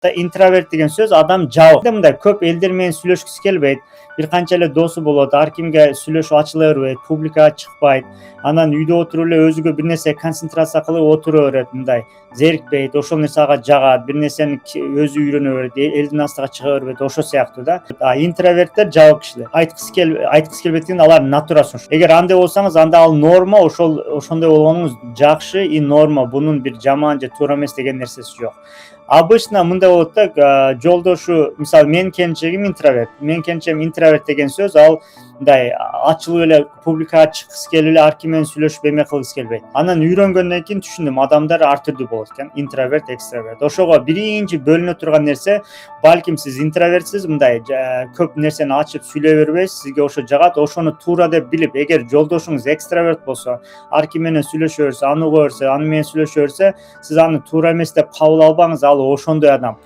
Introvert деген сөз адам жабык. Мындай көп элдер менен сүйлөшкүсү келбейт. Бир канча эле досу болот, ар кимге сүйлөшүп ачыла бербейт, публикага чыкпайт. Анан үйдө отуруп эле өзүгө бир нерсе концентрация кылып отура берет, мындай зерикпейт, ошол нерсе ага жагат, бир нерсени өзү үйрөнө берет, элдин астыга чыга бербейт, ошол сыяктуу да. Интроверттер жабык кишилер. Айткысы келбейт деген алардын натурасы ошол. Эгер андай болсаңыз, анда ал норма, ошондой болгонуңуз жакшы и норма. Бунун бир жаман же туура эмес деген нерсеси жок. Обычно мындай болот да, жолдошу, мисалы менин келинчегим интроверт. Менин келинчегим интроверт деген сөз ал мындай ачылып эле публикага чыккысы келип эле ар ким менен сүйлөшүп эме кылгысы келбейт. Анан үйрөнгөндөн кийин түшүндүм, адамдар ар түрдүү болот экен, интроверт, экстраверт. Ошого биринчи бөлүнө турган нерсе, балким сиз интровертсиз, мындай көп нерсени ачып сүйлөй бербейсиз, сизге ошо жагат, ошону туура деп билип, эгер жолдошуңуз экстраверт болсо, ар ким менен сүйлөшө берсе, аны уга берсе, аны менен сүйлөшө берсе, сиз аны туура эмес деп кабыл албаңыз, ал ошондой адам.